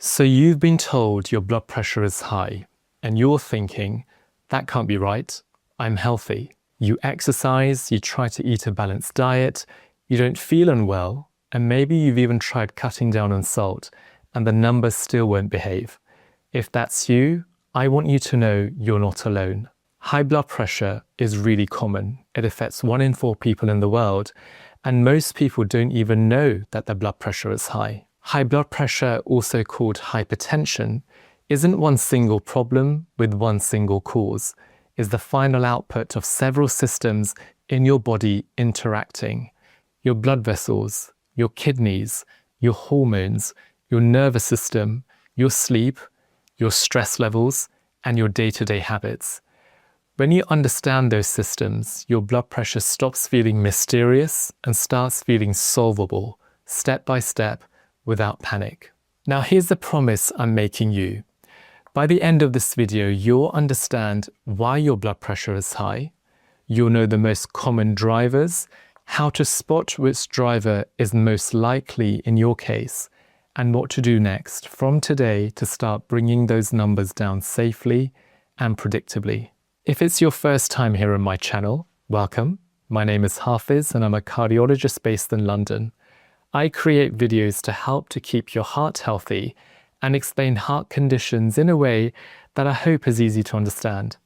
So you've been told your blood pressure is high, and you're thinking, that can't be right, I'm healthy. You exercise, you try to eat a balanced diet, you don't feel unwell, and maybe you've even tried cutting down on salt, and the numbers still won't behave. If that's you, I want you to know you're not alone. High blood pressure is really common. It affects 1 in 4 people in the world, and most people don't even know that their blood pressure is high. High blood pressure, also called hypertension, isn't one single problem with one single cause. It's the final output of several systems in your body interacting. Your blood vessels, your kidneys, your hormones, your nervous system, your sleep, your stress levels, and your day-to-day habits. When you understand those systems, your blood pressure stops feeling mysterious and starts feeling solvable, step by step, without panic. Now here's the promise I'm making you. By the end of this video, you'll understand why your blood pressure is high, you'll know the most common drivers, how to spot which driver is most likely in your case, and what to do next from today to start bringing those numbers down safely and predictably. If it's your first time here on my channel, welcome. My name is Hafiz and I'm a cardiologist based in London. I create videos to help to keep your heart healthy and explain heart conditions in a way that I hope is easy to understand.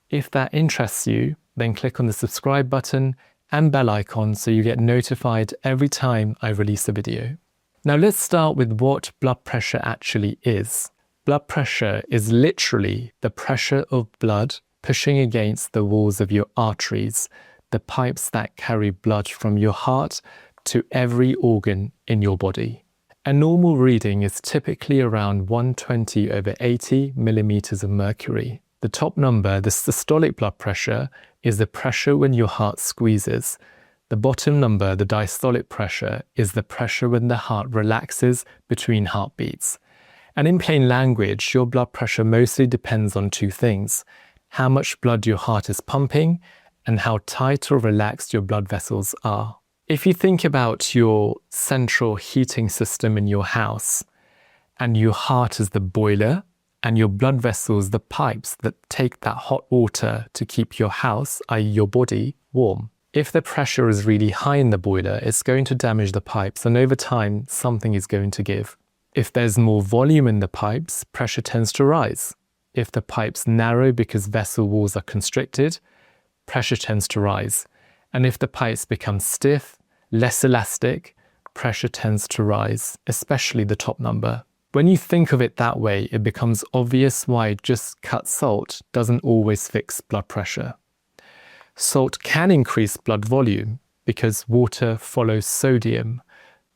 If that interests you, then click on the subscribe button and bell icon so you get notified every time I release a video. Now let's start with what blood pressure actually is. Blood pressure is literally the pressure of blood pushing against the walls of your arteries, the pipes that carry blood from your heart to every organ in your body. A normal reading is typically around 120/80 millimeters of mercury. The top number, the systolic blood pressure, is the pressure when your heart squeezes. The bottom number, the diastolic pressure, is the pressure when the heart relaxes between heartbeats. And in plain language, your blood pressure mostly depends on 2 things: how much blood your heart is pumping and how tight or relaxed your blood vessels are. If you think about your central heating system in your house, and your heart is the boiler, and your blood vessels the pipes that take that hot water to keep your house, i.e. your body, warm. If the pressure is really high in the boiler, it's going to damage the pipes, and over time, something is going to give. If there's more volume in the pipes, pressure tends to rise. If the pipes narrow because vessel walls are constricted, pressure tends to rise. And if the pipes become stiff, less elastic, pressure tends to rise, especially the top number. When you think of it that way, it becomes obvious why just cut salt doesn't always fix blood pressure. Salt can increase blood volume because water follows sodium,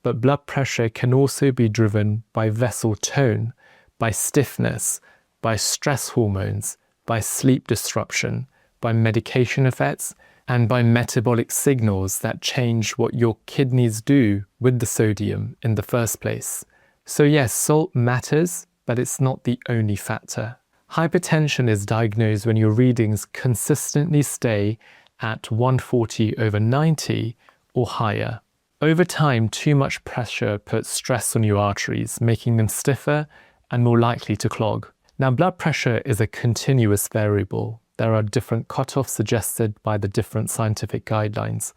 but blood pressure can also be driven by vessel tone, by stiffness, by stress hormones, by sleep disruption, by medication effects, and by metabolic signals that change what your kidneys do with the sodium in the first place. So yes, salt matters, but it's not the only factor. Hypertension is diagnosed when your readings consistently stay at 140/90 or higher. Over time, too much pressure puts stress on your arteries, making them stiffer and more likely to clog. Now, blood pressure is a continuous variable. There are different cutoffs suggested by the different scientific guidelines.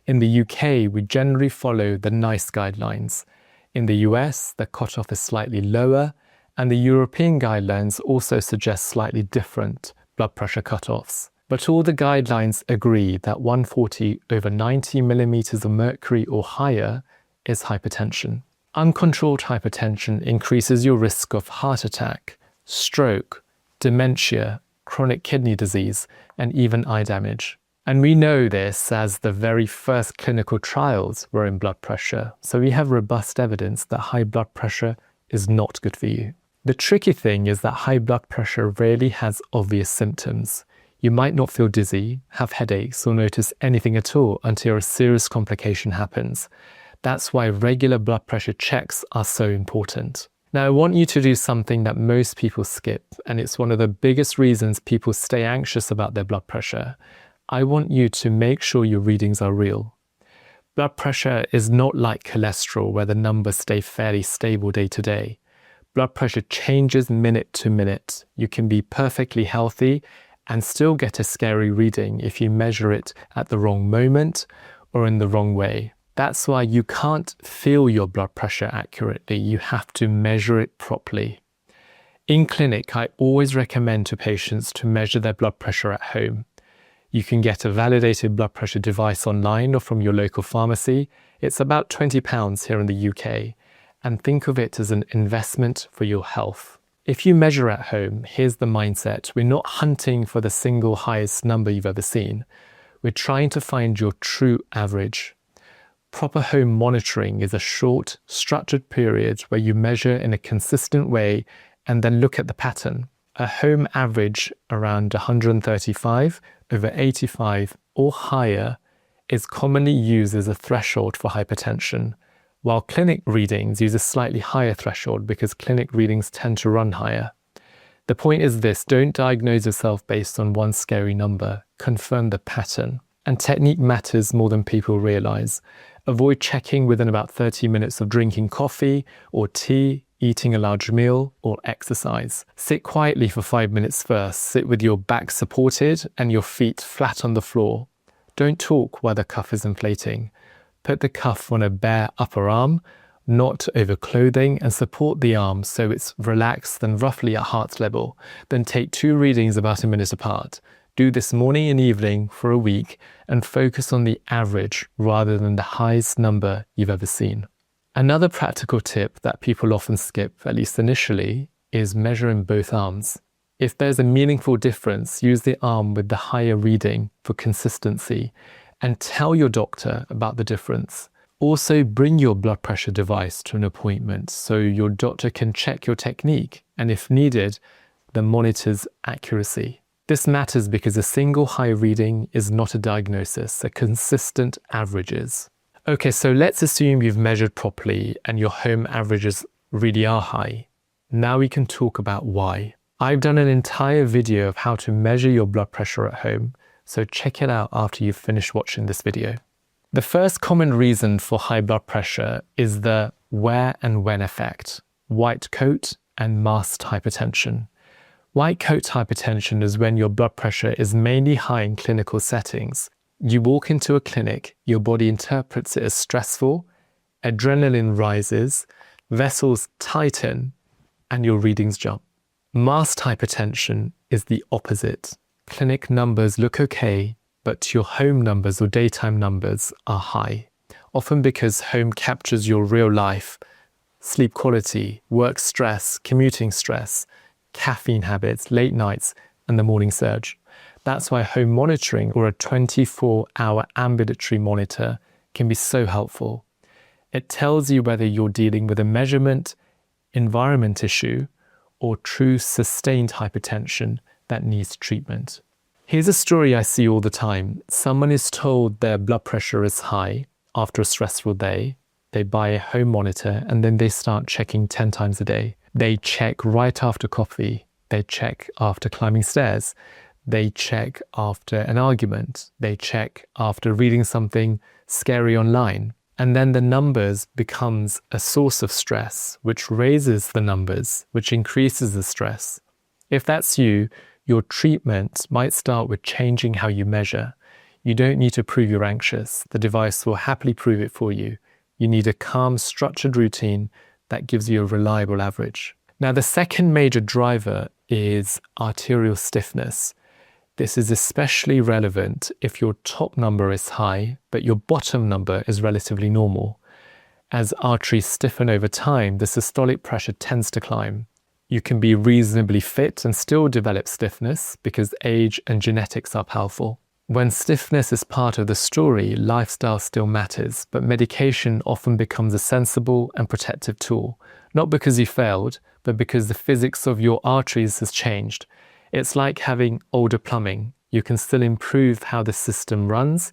In the UK, we generally follow the NICE guidelines. In the US, the cutoff is slightly lower, and the European guidelines also suggest slightly different blood pressure cutoffs. But all the guidelines agree that 140/90 millimeters of mercury or higher is hypertension. Uncontrolled hypertension increases your risk of heart attack, stroke, dementia, chronic kidney disease, and even eye damage. And we know this as the very first clinical trials were in blood pressure, so we have robust evidence that high blood pressure is not good for you. The tricky thing is that high blood pressure rarely has obvious symptoms. You might not feel dizzy, have headaches, or notice anything at all until a serious complication happens. That's why regular blood pressure checks are so important. Now, I want you to do something that most people skip, and it's one of the biggest reasons people stay anxious about their blood pressure. I want you to make sure your readings are real. Blood pressure is not like cholesterol, where the numbers stay fairly stable day to day. Blood pressure changes minute to minute. You can be perfectly healthy and still get a scary reading if you measure it at the wrong moment or in the wrong way. That's why you can't feel your blood pressure accurately. You have to measure it properly. In clinic, I always recommend to patients to measure their blood pressure at home. You can get a validated blood pressure device online or from your local pharmacy. It's about £20 here in the UK. And think of it as an investment for your health. If you measure at home, here's the mindset. We're not hunting for the single highest number you've ever seen. We're trying to find your true average. Proper home monitoring is a short, structured period where you measure in a consistent way and then look at the pattern. A home average around 135 over 85 or higher is commonly used as a threshold for hypertension, while clinic readings use a slightly higher threshold because clinic readings tend to run higher. The point is this: don't diagnose yourself based on one scary number. Confirm the pattern. And technique matters more than people realize. Avoid checking within about 30 minutes of drinking coffee or tea, eating a large meal, or exercise. Sit quietly for 5 minutes first. Sit with your back supported and your feet flat on the floor. Don't talk while the cuff is inflating. Put the cuff on a bare upper arm, not over clothing, and support the arm so it's relaxed and roughly at heart level. Then take 2 readings about a minute apart. Do this morning and evening for a week and focus on the average rather than the highest number you've ever seen. Another practical tip that people often skip, at least initially, is measuring both arms. If there's a meaningful difference, use the arm with the higher reading for consistency and tell your doctor about the difference. Also, bring your blood pressure device to an appointment so your doctor can check your technique and, if needed, the monitor's accuracy. This matters because a single high reading is not a diagnosis, a consistent average is. Okay, so let's assume you've measured properly and your home averages really are high. Now we can talk about why. I've done an entire video of how to measure your blood pressure at home, so check it out after you've finished watching this video. The first common reason for high blood pressure is the where and when effect, white coat and masked hypertension. White coat hypertension is when your blood pressure is mainly high in clinical settings. You walk into a clinic, your body interprets it as stressful, adrenaline rises, vessels tighten, and your readings jump. Masked hypertension is the opposite. Clinic numbers look okay, but your home numbers or daytime numbers are high, often because home captures your real life, sleep quality, work stress, commuting stress, caffeine habits, late nights, and the morning surge. That's why home monitoring or a 24-hour ambulatory monitor can be so helpful. It tells you whether you're dealing with a measurement, environment issue, or true sustained hypertension that needs treatment. Here's a story I see all the time. Someone is told their blood pressure is high after a stressful day. They buy a home monitor and then they start checking 10 times a day. They check right after coffee. They check after climbing stairs. They check after an argument. They check after reading something scary online. And then the numbers becomes a source of stress, which raises the numbers, which increases the stress. If that's you, your treatment might start with changing how you measure. You don't need to prove you're anxious. The device will happily prove it for you. You need a calm, structured routine that gives you a reliable average. Now, the second major driver is arterial stiffness. This is especially relevant if your top number is high, but your bottom number is relatively normal. As arteries stiffen over time, the systolic pressure tends to climb. You can be reasonably fit and still develop stiffness because age and genetics are powerful. When stiffness is part of the story, lifestyle still matters, but medication often becomes a sensible and protective tool, not because you failed, but because the physics of your arteries has changed. It's like having older plumbing. You can still improve how the system runs,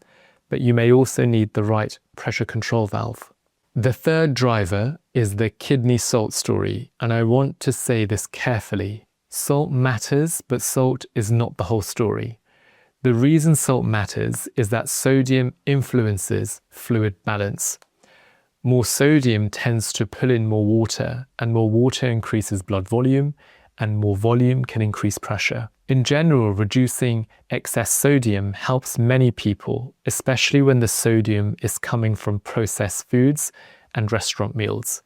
but you may also need the right pressure control valve. The third driver is the kidney salt story, and I want to say this carefully. Salt matters, but salt is not the whole story. The reason salt matters is that sodium influences fluid balance. More sodium tends to pull in more water, and more water increases blood volume, and more volume can increase pressure. In general, reducing excess sodium helps many people, especially when the sodium is coming from processed foods and restaurant meals.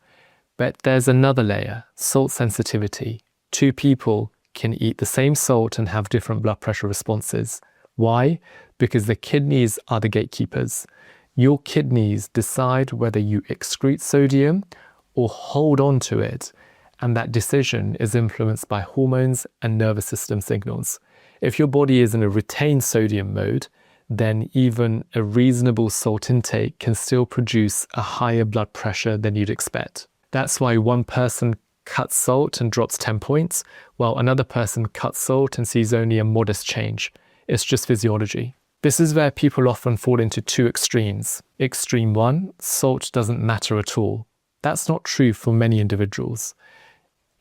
But there's another layer, salt sensitivity. Two people can eat the same salt and have different blood pressure responses. Why? Because the kidneys are the gatekeepers. Your kidneys decide whether you excrete sodium or hold on to it, and that decision is influenced by hormones and nervous system signals. If your body is in a retained sodium mode, then even a reasonable salt intake can still produce a higher blood pressure than you'd expect. That's why one person cuts salt and drops 10 points, while another person cuts salt and sees only a modest change. It's just physiology. This is where people often fall into two extremes. Extreme 1, salt doesn't matter at all. That's not true for many individuals.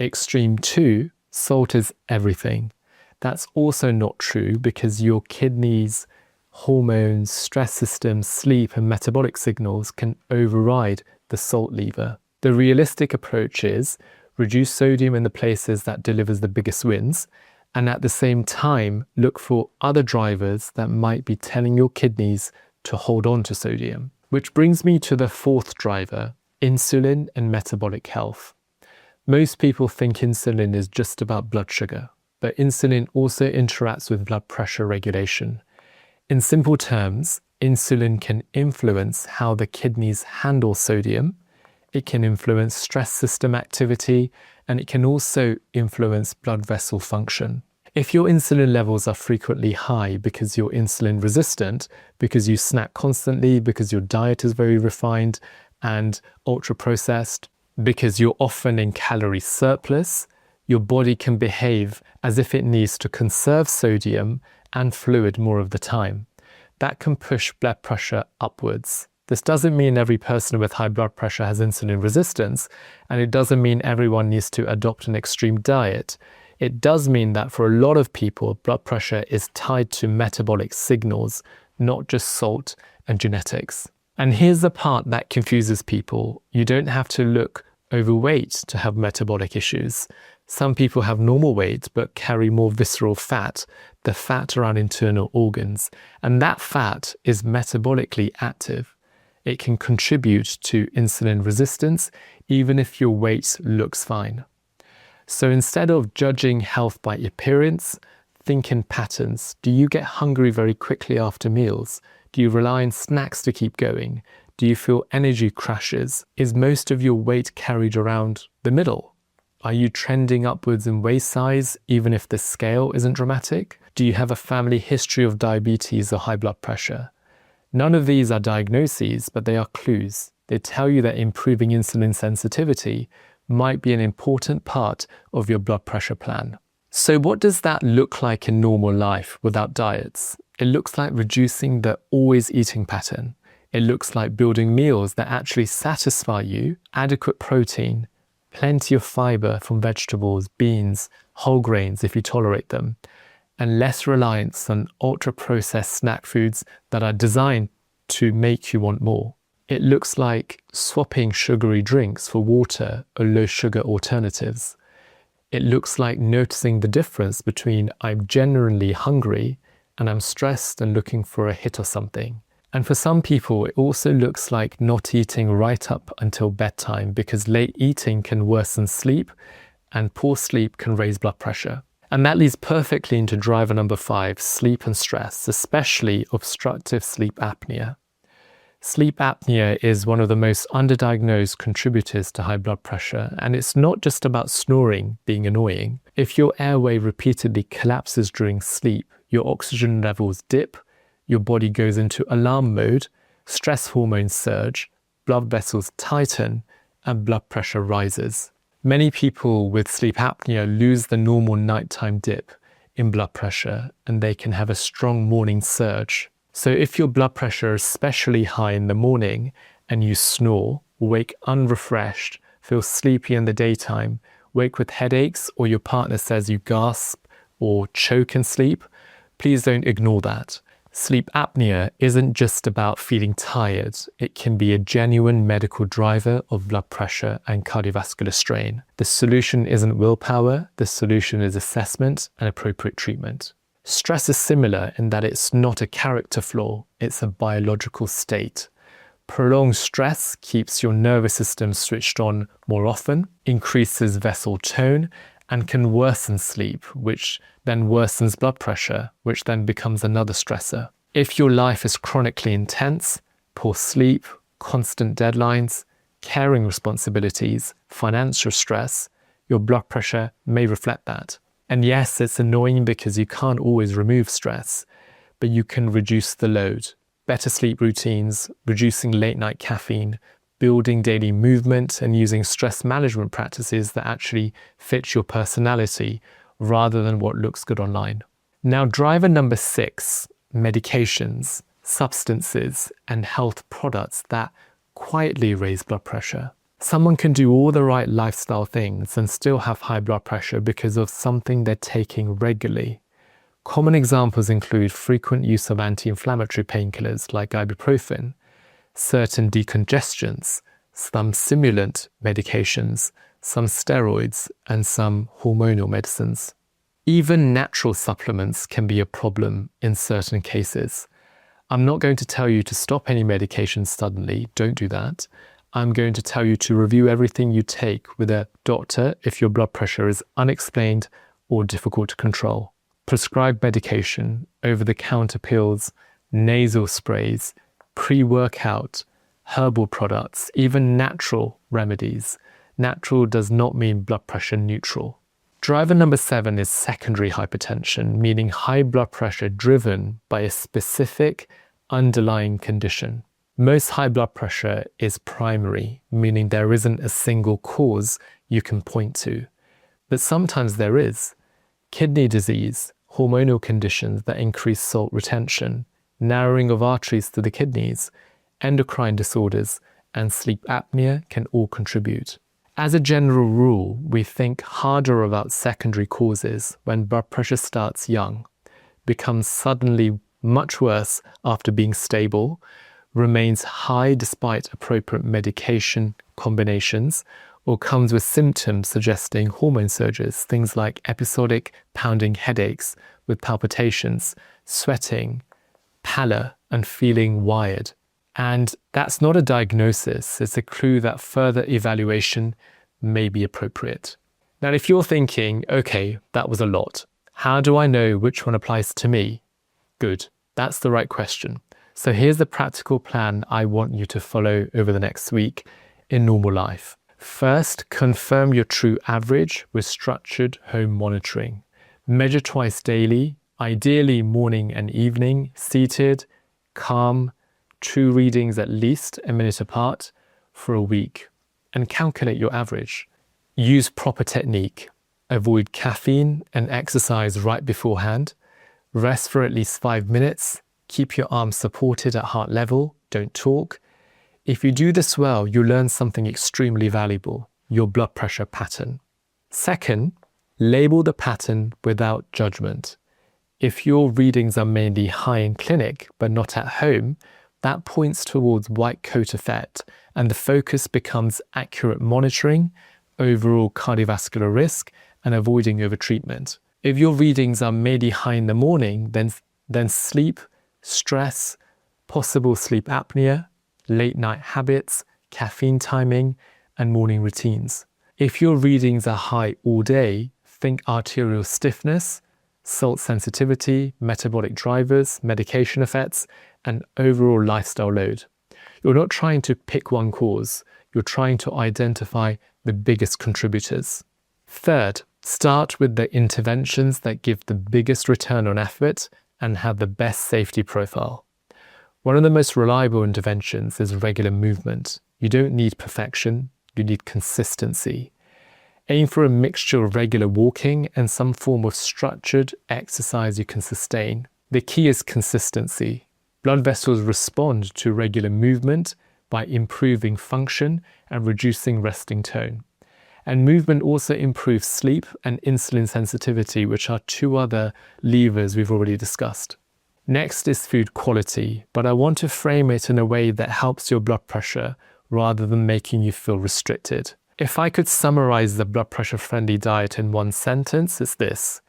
Extreme 2, salt is everything. That's also not true because your kidneys, hormones, stress systems, sleep and metabolic signals can override the salt lever. The realistic approach is reduce sodium in the places that delivers the biggest wins, and at the same time look for other drivers that might be telling your kidneys to hold on to sodium. Which brings me to the fourth driver, insulin and metabolic health. Most people think insulin is just about blood sugar, but insulin also interacts with blood pressure regulation. In simple terms, insulin can influence how the kidneys handle sodium, it can influence stress system activity, and it can also influence blood vessel function. If your insulin levels are frequently high because you're insulin resistant, because you snack constantly, because your diet is very refined and ultra processed, because you're often in calorie surplus, your body can behave as if it needs to conserve sodium and fluid more of the time. That can push blood pressure upwards. This doesn't mean every person with high blood pressure has insulin resistance, and it doesn't mean everyone needs to adopt an extreme diet. It does mean that for a lot of people, blood pressure is tied to metabolic signals, not just salt and genetics. And here's the part that confuses people. You don't have to look overweight to have metabolic issues. Some people have normal weight but carry more visceral fat, the fat around internal organs, and that fat is metabolically active. It can contribute to insulin resistance even if your weight looks fine. So instead of judging health by appearance, think in patterns. Do you get hungry very quickly after meals? Do you rely on snacks to keep going? Do you feel energy crashes? Is most of your weight carried around the middle? Are you trending upwards in waist size even if the scale isn't dramatic? Do you have a family history of diabetes or high blood pressure? None of these are diagnoses, but they are clues. They tell you that improving insulin sensitivity might be an important part of your blood pressure plan. So what does that look like in normal life without diets? It looks like reducing the always eating pattern. It looks like building meals that actually satisfy you, adequate protein, plenty of fiber from vegetables, beans, whole grains if you tolerate them, and less reliance on ultra-processed snack foods that are designed to make you want more. It looks like swapping sugary drinks for water or low-sugar alternatives. It looks like noticing the difference between I'm genuinely hungry and I'm stressed and looking for a hit or something. And for some people, it also looks like not eating right up until bedtime because late eating can worsen sleep and poor sleep can raise blood pressure. And that leads perfectly into driver number 5, sleep and stress, especially obstructive sleep apnea. Sleep apnea is one of the most underdiagnosed contributors to high blood pressure, and it's not just about snoring being annoying. If your airway repeatedly collapses during sleep, your oxygen levels dip, your body goes into alarm mode, stress hormones surge, blood vessels tighten, and blood pressure rises. Many people with sleep apnea lose the normal nighttime dip in blood pressure, and they can have a strong morning surge. So if your blood pressure is especially high in the morning and you snore, wake unrefreshed, feel sleepy in the daytime, wake with headaches, or your partner says you gasp or choke in sleep, please don't ignore that. Sleep apnea isn't just about feeling tired. It can be a genuine medical driver of blood pressure and cardiovascular strain. The solution isn't willpower. The solution is assessment and appropriate treatment. Stress is similar in that it's not a character flaw. It's a biological state. Prolonged stress keeps your nervous system switched on more often, increases vessel tone, and can worsen sleep, which then worsens blood pressure, which then becomes another stressor. If your life is chronically intense, poor sleep, constant deadlines, caring responsibilities, financial stress, your blood pressure may reflect that. And yes, it's annoying because you can't always remove stress, but you can reduce the load. Better sleep routines, reducing late night caffeine, building daily movement, and using stress management practices that actually fit your personality rather than what looks good online. Now, driver number 6, medications, substances, and health products that quietly raise blood pressure. Someone can do all the right lifestyle things and still have high blood pressure because of something they're taking regularly. Common examples include frequent use of anti-inflammatory painkillers like ibuprofen, certain decongestants, some stimulant medications, some steroids, and some hormonal medicines. Even natural supplements can be a problem in certain cases. I'm not going to tell you to stop any medications suddenly, don't do that. I'm going to tell you to review everything you take with a doctor if your blood pressure is unexplained or difficult to control. Prescribed medication, over-the-counter pills, nasal sprays, pre-workout, herbal products, even natural remedies. Natural does not mean blood pressure neutral. Driver number 7 is secondary hypertension, meaning high blood pressure driven by a specific underlying condition. Most high blood pressure is primary, meaning there isn't a single cause you can point to. But sometimes there is. Kidney disease, hormonal conditions that increase salt retention, narrowing of arteries to the kidneys, endocrine disorders, and sleep apnea can all contribute. As a general rule, we think harder about secondary causes when blood pressure starts young, becomes suddenly much worse after being stable, remains high despite appropriate medication combinations, or comes with symptoms suggesting hormone surges, things like episodic pounding headaches with palpitations, sweating, pallor, and feeling wired. And that's not a diagnosis, it's a clue that further evaluation may be appropriate. Now, if you're thinking, okay, that was a lot, how do I know which one applies to me? Good, that's the right question. So here's the practical plan I want you to follow over the next week in normal life. First, confirm your true average with structured home monitoring. Measure twice daily, ideally morning and evening, seated, calm, true readings at least a minute apart for a week, and calculate your average. Use proper technique. Avoid caffeine and exercise right beforehand. Rest for at least 5 minutes. Keep your arms supported at heart level. Don't talk. If you do this well, you'll learn something extremely valuable, your blood pressure pattern. Second, label the pattern without judgment. If your readings are mainly high in clinic but not at home, that points towards white coat effect, and the focus becomes accurate monitoring, overall cardiovascular risk, and avoiding overtreatment. If your readings are mainly high in the morning, then sleep, stress, possible sleep apnea, late night habits, caffeine timing, and morning routines. If your readings are high all day, think arterial stiffness, salt sensitivity, metabolic drivers, medication effects, and overall lifestyle load. You're not trying to pick one cause, you're trying to identify the biggest contributors. Third, start with the interventions that give the biggest return on effort and have the best safety profile. One of the most reliable interventions is regular movement. You don't need perfection, you need consistency. Aim for a mixture of regular walking and some form of structured exercise you can sustain. The key is consistency. Blood vessels respond to regular movement by improving function and reducing resting tone. And movement also improves sleep and insulin sensitivity, which are two other levers we've already discussed. Next is food quality, but I want to frame it in a way that helps your blood pressure rather than making you feel restricted. If I could summarize the blood pressure friendly diet in one sentence, it's this: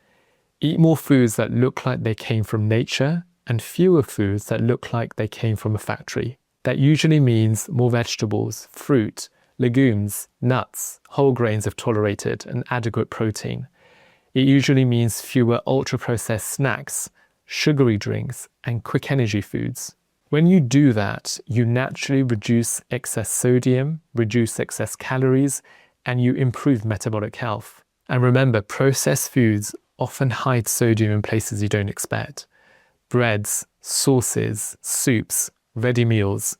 eat more foods that look like they came from nature and fewer foods that look like they came from a factory. That usually means more vegetables, fruit, legumes, nuts, whole grains if tolerated, and adequate protein. It usually means fewer ultra-processed snacks, sugary drinks, and quick energy foods. When you do that, you naturally reduce excess sodium, reduce excess calories, and you improve metabolic health. And remember, processed foods often hide sodium in places you don't expect. Breads, sauces, soups, ready meals.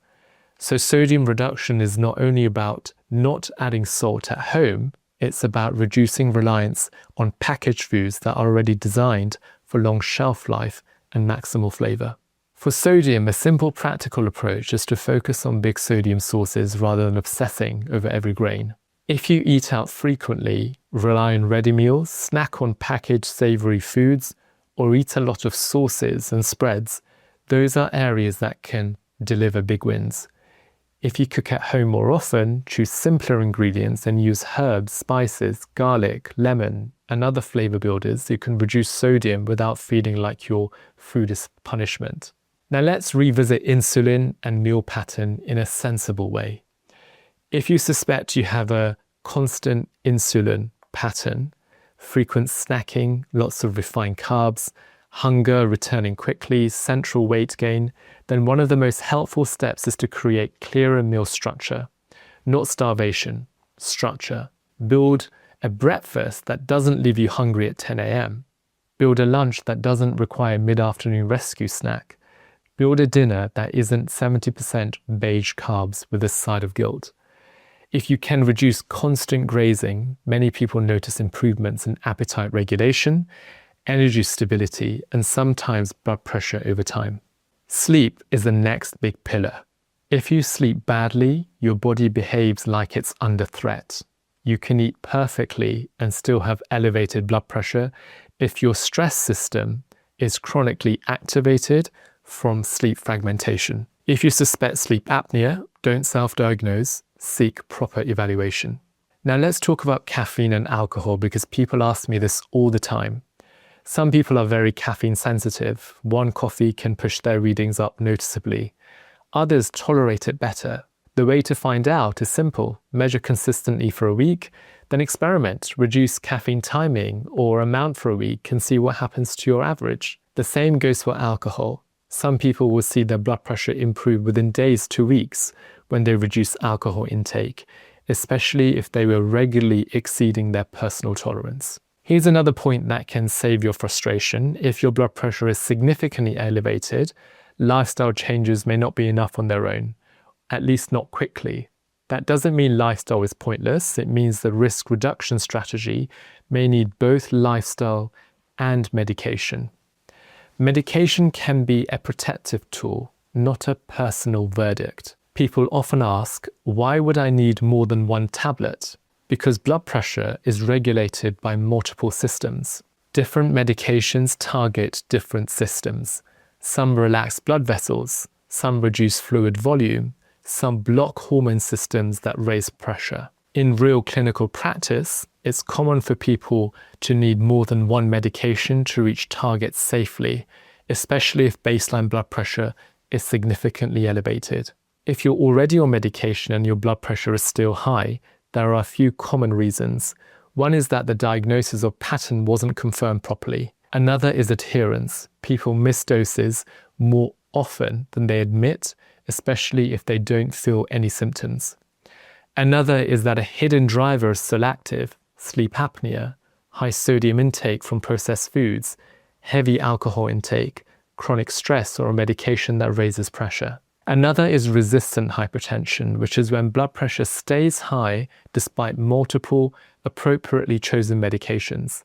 So sodium reduction is not only about not adding salt at home, it's about reducing reliance on packaged foods that are already designed for long shelf life and maximal flavor. For sodium, a simple practical approach is to focus on big sodium sources rather than obsessing over every grain. If you eat out frequently, rely on ready meals, snack on packaged savory foods, or eat a lot of sauces and spreads, those are areas that can deliver big wins. If you cook at home more often, choose simpler ingredients and use herbs, spices, garlic, lemon, and other flavor builders, you can reduce sodium without feeling like your food is punishment. Now let's revisit insulin and meal pattern in a sensible way. If you suspect you have a constant insulin pattern, frequent snacking, lots of refined carbs, hunger returning quickly, central weight gain, then one of the most helpful steps is to create clearer meal structure. Not starvation, structure. Build a breakfast that doesn't leave you hungry at 10 a.m. Build a lunch that doesn't require mid-afternoon rescue snack. Build a dinner that isn't 70% beige carbs with a side of guilt. If you can reduce constant grazing, many people notice improvements in appetite regulation, energy stability, and sometimes blood pressure over time. Sleep is the next big pillar. If you sleep badly, your body behaves like it's under threat. You can eat perfectly and still have elevated blood pressure if your stress system is chronically activated from sleep fragmentation. If you suspect sleep apnea, don't self-diagnose, seek proper evaluation. Now let's talk about caffeine and alcohol because people ask me this all the time. Some people are very caffeine sensitive. One coffee can push their readings up noticeably. Others tolerate it better. The way to find out is simple. Measure consistently for a week, then experiment. Reduce caffeine timing or amount for a week and see what happens to your average. The same goes for alcohol. Some people will see their blood pressure improve within days to weeks when they reduce alcohol intake, especially if they were regularly exceeding their personal tolerance. Here's another point that can save your frustration. If your blood pressure is significantly elevated, lifestyle changes may not be enough on their own, at least not quickly. That doesn't mean lifestyle is pointless. It means the risk reduction strategy may need both lifestyle and medication. Medication can be a protective tool, not a personal verdict. People often ask, why would I need more than one tablet? Because blood pressure is regulated by multiple systems. Different medications target different systems. Some relax blood vessels, some reduce fluid volume, some block hormone systems that raise pressure. In real clinical practice, it's common for people to need more than one medication to reach targets safely, especially if baseline blood pressure is significantly elevated. If you're already on medication and your blood pressure is still high, there are a few common reasons. One is that the diagnosis or pattern wasn't confirmed properly. Another is adherence. People miss doses more often than they admit, especially if they don't feel any symptoms. Another is that a hidden driver is still active: sleep apnea, high sodium intake from processed foods, heavy alcohol intake, chronic stress, or a medication that raises pressure. Another is resistant hypertension, which is when blood pressure stays high despite multiple appropriately chosen medications.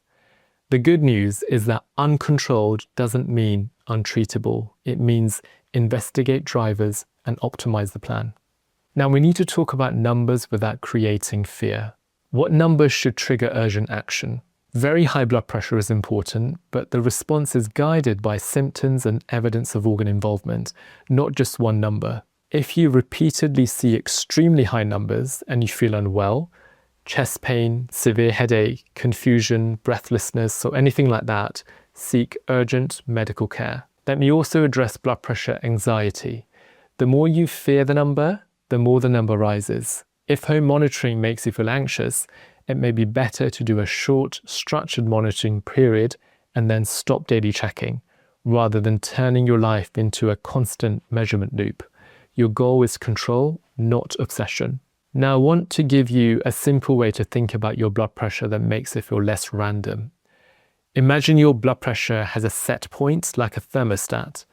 The good news is that uncontrolled doesn't mean untreatable. It means investigate drivers and optimize the plan. Now we need to talk about numbers without creating fear. What numbers should trigger urgent action? Very high blood pressure is important, but the response is guided by symptoms and evidence of organ involvement, not just one number. If you repeatedly see extremely high numbers and you feel unwell, chest pain, severe headache, confusion, breathlessness, or anything like that, seek urgent medical care. Let me also address blood pressure anxiety. The more you fear the number, the more the number rises. If home monitoring makes you feel anxious, it may be better to do a short, structured monitoring period and then stop daily checking, rather than turning your life into a constant measurement loop. Your goal is control, not obsession. Now, I want to give you a simple way to think about your blood pressure that makes it feel less random. Imagine your blood pressure has a set point like a thermostat.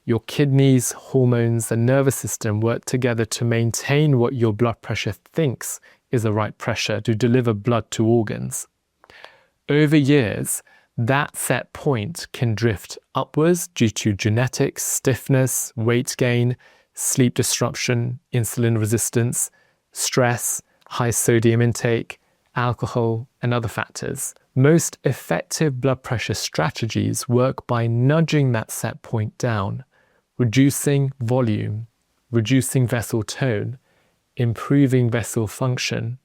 Your kidneys, hormones, and nervous system work together to maintain what your blood pressure thinks is the right pressure to deliver blood to organs. Over years, that set point can drift upwards due to genetics, stiffness, weight gain, sleep disruption, insulin resistance, stress, high sodium intake, alcohol, and other factors. Most effective blood pressure strategies work by nudging that set point down, reducing volume, reducing vessel tone, improving vessel function,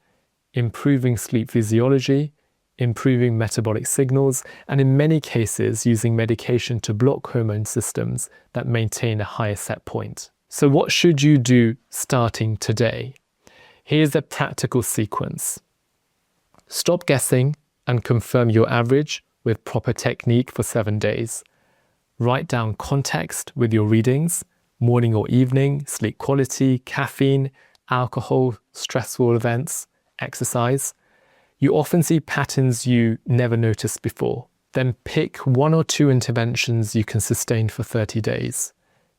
improving sleep physiology, improving metabolic signals, and in many cases using medication to block hormone systems that maintain a higher set point. So what should you do starting today? Here's a practical sequence. Stop guessing and confirm your average with proper technique for 7 days. Write down context with your readings, morning or evening, sleep quality, caffeine, alcohol, stressful events, exercise. You often see patterns you never noticed before. Then pick 1 or 2 interventions you can sustain for 30 days.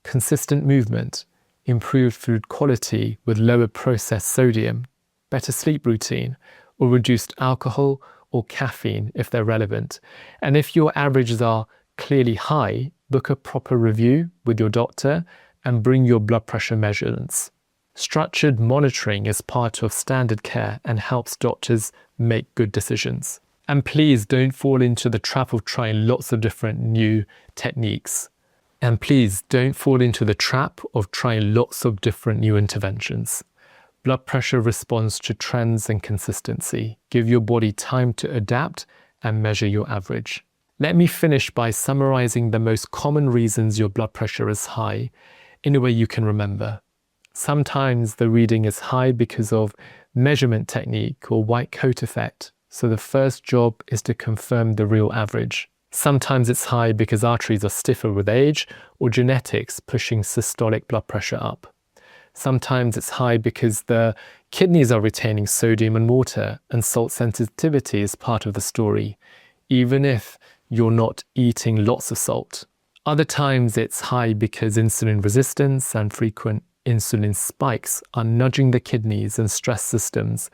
Consistent movement, improved food quality with lower processed sodium, better sleep routine, or reduced alcohol or caffeine if they're relevant. And if your averages are clearly high, book a proper review with your doctor and bring your blood pressure measurements. Structured monitoring is part of standard care and helps doctors make good decisions. And please don't fall into the trap of trying lots of different new techniques. And please don't fall into the trap of trying lots of different new interventions. Blood pressure responds to trends and consistency. Give your body time to adapt and measure your average. Let me finish by summarizing the most common reasons your blood pressure is high in a way you can remember. Sometimes the reading is high because of measurement technique or white coat effect, so the first job is to confirm the real average. Sometimes it's high because arteries are stiffer with age or genetics pushing systolic blood pressure up. Sometimes it's high because the kidneys are retaining sodium and water and salt sensitivity is part of the story, even if you're not eating lots of salt. Other times it's high because insulin resistance and frequent insulin spikes are nudging the kidneys and stress systems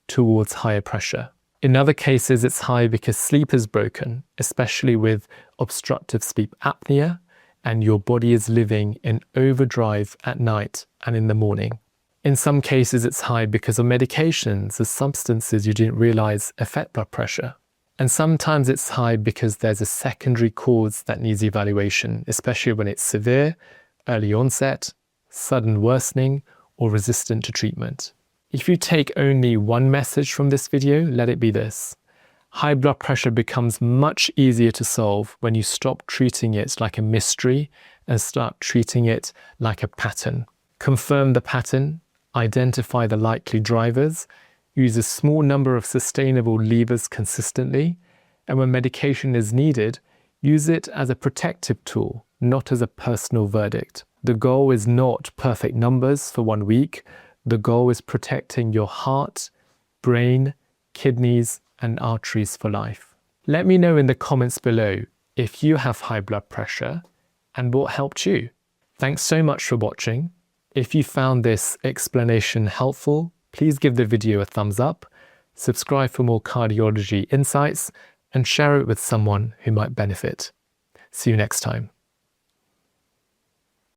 towards higher pressure. In other cases, it's high because sleep is broken, especially with obstructive sleep apnea, and your body is living in overdrive at night and in the morning. In some cases, it's high because of medications or substances you didn't realize affect blood pressure. And sometimes it's high because there's a secondary cause that needs evaluation, especially when it's severe, early onset, sudden worsening, or resistant to treatment. If you take only one message from this video, let it be this. High blood pressure becomes much easier to solve when you stop treating it like a mystery and start treating it like a pattern. Confirm the pattern, identify the likely drivers, use a small number of sustainable levers consistently, and when medication is needed, use it as a protective tool, not as a personal verdict. The goal is not perfect numbers for 1 week. The goal is protecting your heart, brain, kidneys, and arteries for life. Let me know in the comments below if you have high blood pressure and what helped you. Thanks so much for watching. If you found this explanation helpful, please give the video a thumbs up, subscribe for more cardiology insights, and share it with someone who might benefit. See you next time.